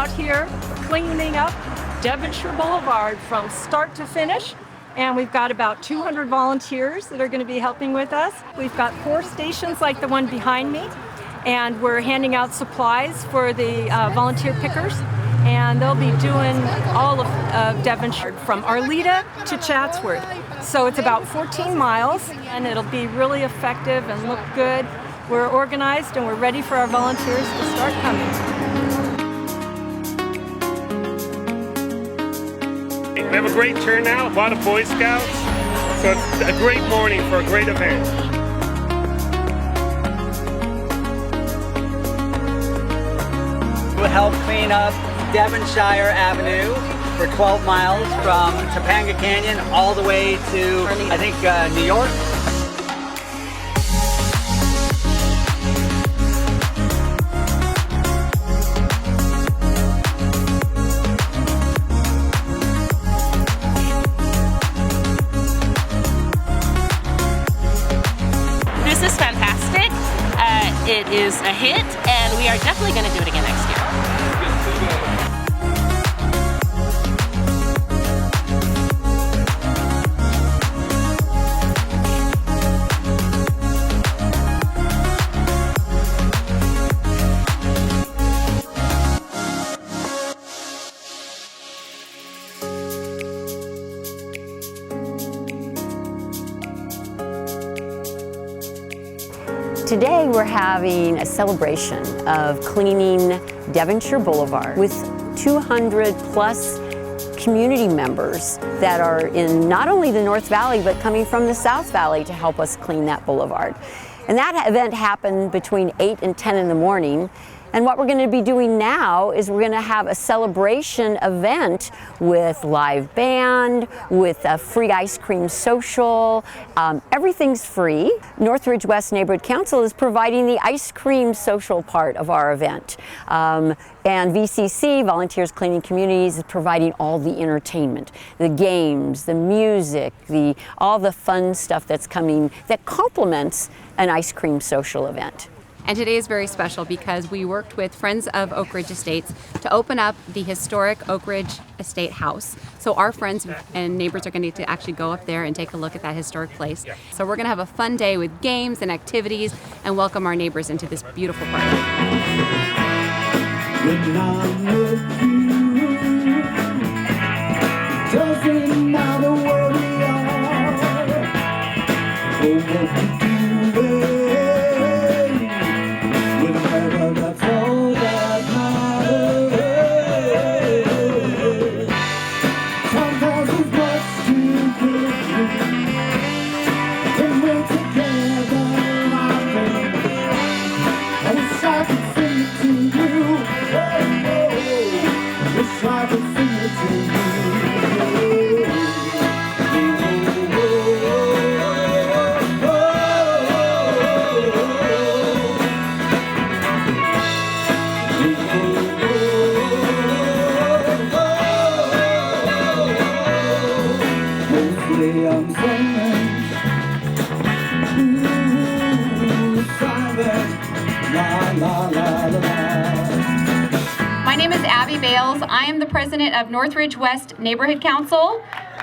out here cleaning up Devonshire Boulevard from start to finish. And we've got about 200 volunteers that are going to be helping with us. We've got 4 stations like the one behind me, and we're handing out supplies for the volunteer pickers. And they'll be doing all of Devonshire from Arleta to Chatsworth. So it's about 14 miles, and it'll be really effective and look good. We're organized and we're ready for our volunteers to start coming. We have a great turnout, a lot of Boy Scouts, so it's a great morning for a great event. We'll help clean up Devonshire Avenue for 12 miles from Topanga Canyon all the way to, I think, New York. This is fantastic. It is a hit, and we are definitely going to do it again next year. Today we're having a celebration of cleaning Devonshire Boulevard with 200 plus community members that are in not only the North Valley but coming from the South Valley to help us clean that boulevard. And that event happened between 8 and 10 in the morning. And what we're going to be doing now is we're going to have a celebration event with live band, with a free ice cream social. Everything's free. Northridge West Neighborhood Council is providing the ice cream social part of our event. And VCC, Volunteers Cleaning Communities, is providing all the entertainment, the games, the music, all the fun stuff that's coming that complements an ice cream social event. And today is very special because we worked with Friends of Oak Ridge Estates to open up the historic Oak Ridge Estate House. So our friends and neighbors are going to get to actually go up there and take a look at that historic place. So we're going to have a fun day with games and activities and welcome our neighbors into this beautiful park. When I'm with you, doesn't matter where we are, or what we do. My name is Abby Bales. I am the president of Northridge West Neighborhood Council.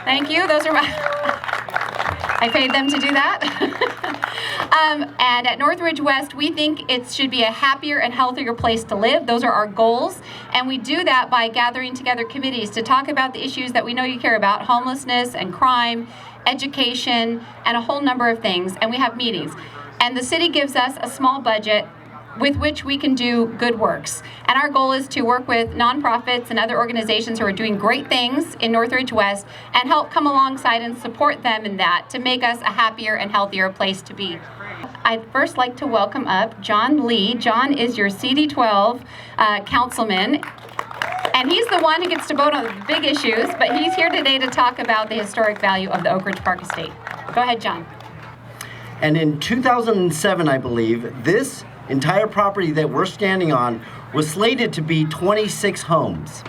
Thank you. Those are my... I paid them to do that. And at Northridge West, we think it should be a happier and healthier place to live. Those are our goals. And we do that by gathering together committees to talk about the issues that we know you care about: homelessness and crime, education, and a whole number of things. And we have meetings. And the city gives us a small budget with which we can do good works. And our goal is to work with nonprofits and other organizations who are doing great things in Northridge West and help come alongside and support them in that to make us a happier and healthier place to be. I'd first like to welcome up John Lee. John is your CD12 councilman. And he's the one who gets to vote on the big issues, but he's here today to talk about the historic value of the Oak Ridge Park Estate. Go ahead, John. And in 2007, I believe, this entire property that we're standing on was slated to be 26 homes.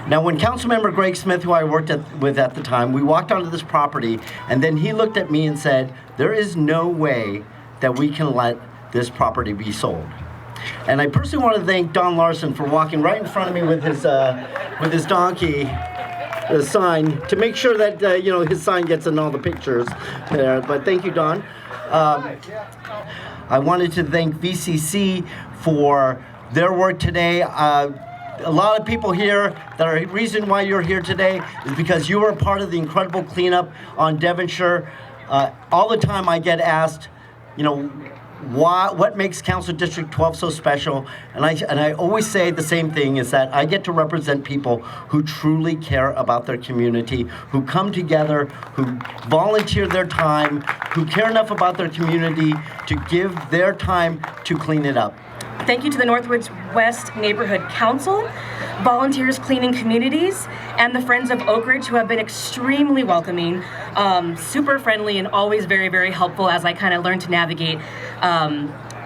Now, when Councilmember Greg Smith, who I worked with at the time, we walked onto this property, and then he looked at me and said, there is no way that we can let this property be sold. And I personally want to thank Don Larson for walking right in front of me with his donkey sign to make sure that his sign gets in all the pictures there. But thank you, Don. I wanted to thank VCC for their work today. A lot of people here, the reason why you're here today is because you were part of the incredible cleanup on Devonshire. All the time I get asked, what makes Council District 12 so special? And I always say the same thing, is that I get to represent people who truly care about their community, who come together, who volunteer their time, who care enough about their community to give their time to clean it up. Thank you to the Northridge West Neighborhood Council, volunteers cleaning communities, and the Friends of Oak Ridge, who have been extremely welcoming, super friendly, and always very, very helpful as I kind of learn to navigate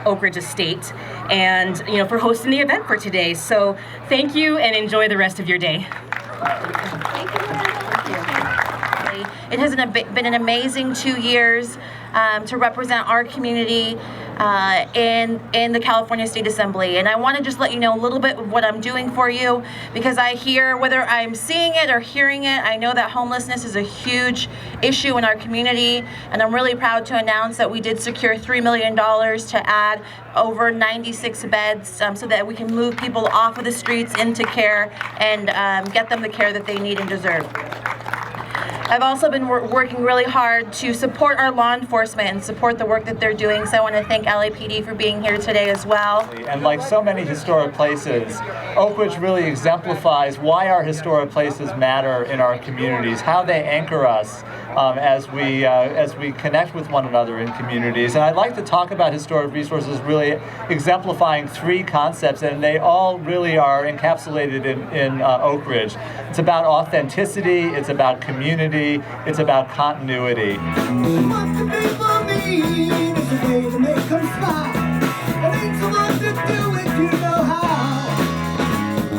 Oak Ridge Estate, and for hosting the event for today. So thank you, and enjoy the rest of your day. Thank you. It has been an amazing 2 years to represent our community in the California State Assembly. And I want to just let you know a little bit of what I'm doing for you, because I hear, whether I'm seeing it or hearing it, I know that homelessness is a huge issue in our community, and I'm really proud to announce that we did secure $3 million to add over 96 beds so that we can move people off of the streets into care and get them the care that they need and deserve. I've also been working really hard to support our law enforcement and support the work that they're doing, so I want to thank LAPD for being here today as well. And like so many historic places, Oak Ridge really exemplifies why our historic places matter in our communities, how they anchor us as we connect with one another in communities. And I'd like to talk about historic resources really exemplifying three concepts, and they all really are encapsulated in Oak Ridge. It's about authenticity, it's about community, it's about continuity. What the people need is a way to make them smile. It ain't so much to do if you know how.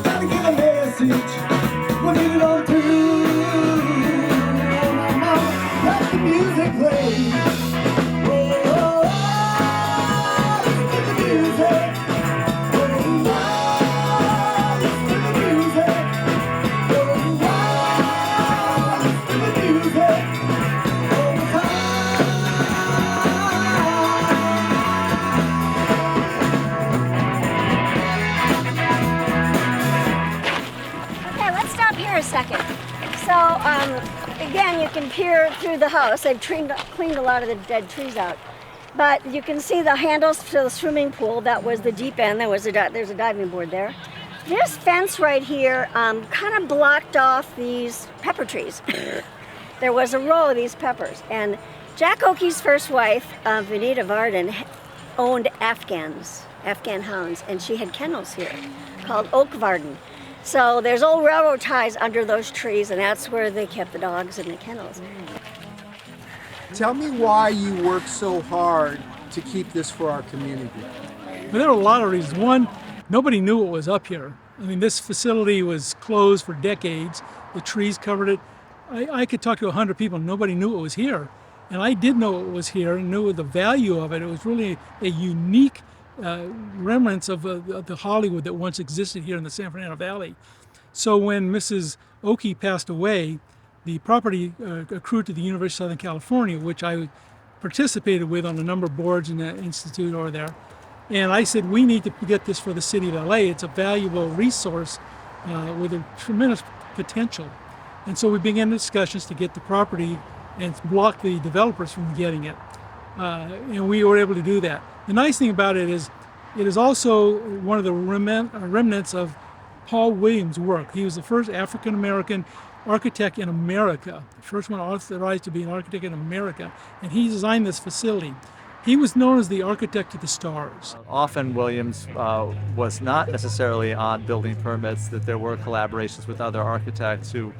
Gotta get a message, we'll get it on through. Let the music play. Oh, listen to the music. Oh, listen to the music. A second. So again, you can peer through the house. They've cleaned a lot of the dead trees out, but you can see the handles to the swimming pool. That was the deep end. There's a diving board there. This fence right here kind of blocked off these pepper trees. There was a row of these peppers, and Jack Oakey's first wife, Vanita Varden, owned Afghan hounds, and she had kennels here called Oak Varden. So there's old railroad ties under those trees, and that's where they kept the dogs in the kennels. Tell me why you work so hard to keep this for our community. But there were a lot of reasons. One, nobody knew what was up here. I mean, this facility was closed for decades. The trees covered it. I could talk to 100 people, and nobody knew it was here. And I did know it was here and knew the value of it. It was really a unique remnants of the Hollywood that once existed here in the San Fernando Valley. So when Mrs. Oakey passed away, the property accrued to the University of Southern California, which I participated with on a number of boards in the institute over there. And I said, we need to get this for the city of LA. It's a valuable resource with a tremendous potential. And so we began discussions to get the property and block the developers from getting it. And we were able to do that. The nice thing about it is also one of the remnants of Paul Williams' work. He was the first African-American architect in America, the first one authorized to be an architect in America, and he designed this facility. He was known as the architect of the stars. Often Williams was not necessarily on building permits, that there were collaborations with other architects who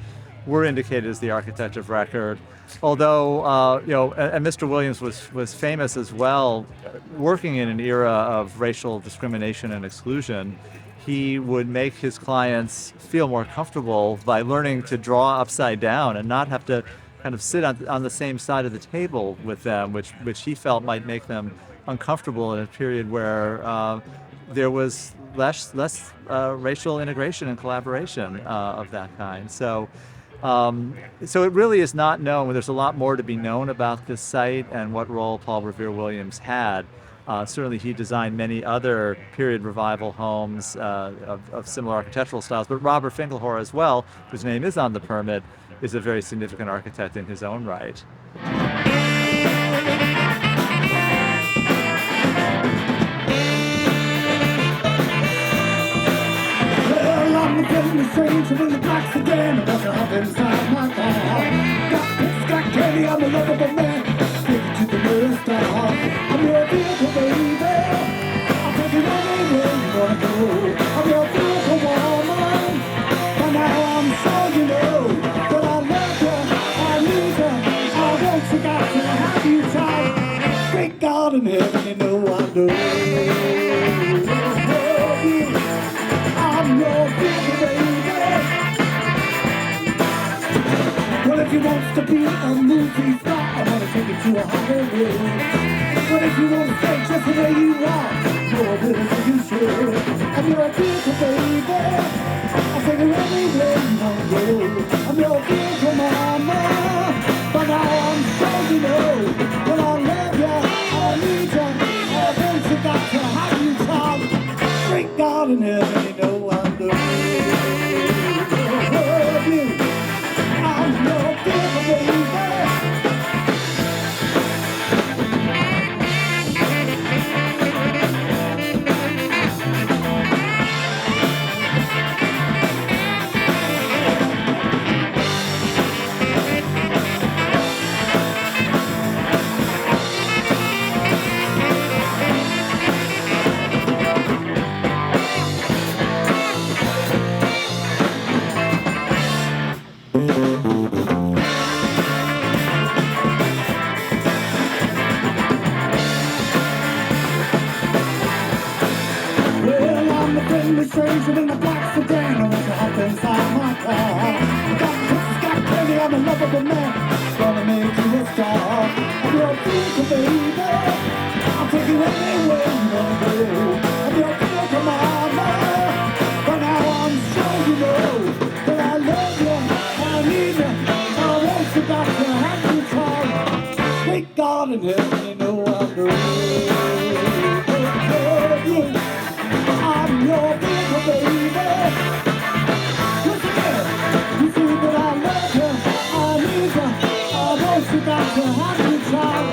were indicated as the architect of record. Although, and Mr. Williams was famous as well, working in an era of racial discrimination and exclusion. He would make his clients feel more comfortable by learning to draw upside down and not have to kind of sit on the same side of the table with them, which he felt might make them uncomfortable in a period where there was less racial integration and collaboration of that kind. So it really is not known. There's a lot more to be known about this site and what role Paul Revere Williams had. Certainly he designed many other period revival homes of similar architectural styles, but Robert Finkelhor as well, whose name is on the permit, is a very significant architect in his own right. Getting the strange when the blacks again. That's up inside my car. Got piss, got candy, I'm a lovable man. Take it to the nearest star. I'm your vehicle, baby. I'll take you anywhere you wanna go. I'm your vehicle, woman. By now I'm sure you know that I love you, I need you, I want you, got to have you tight. Great God in heaven, you know I do. I'm your vehicle, well, if you want to be a movie star, I want to take you to a Hollywood. But if you want to stay just the way you are, you're a bit as you should. I'm your vehicle, baby. I'll take you anywhere you want to go. I'm your vehicle, mama. But now I'm sure you know that I love you, I need you, I want you, got to have you, child. Great God in heaven, you know I do. Love you. I'm your vehicle, baby. Stranger in the black sedan, I want to hop inside my car. Got kisses, got candy, I'm a lovable man. Gonna make you a star. I'm your vehicle, baby. I'll take you anywhere you wanna go. I'm your vehicle, mama. But now I'm sure you know that I love you, I need you, I want you, got to have you, child. Great God in heaven, you know I do. I'm your vehicle, baby. Listen here, you see that I love you, I need you, I want you, got to have you, child.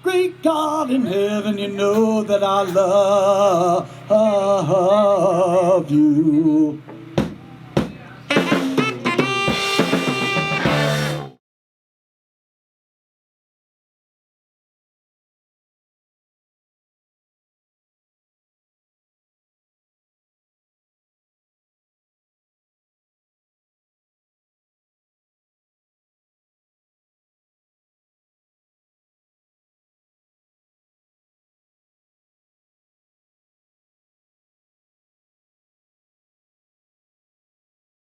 Great God in heaven, you know that I love you.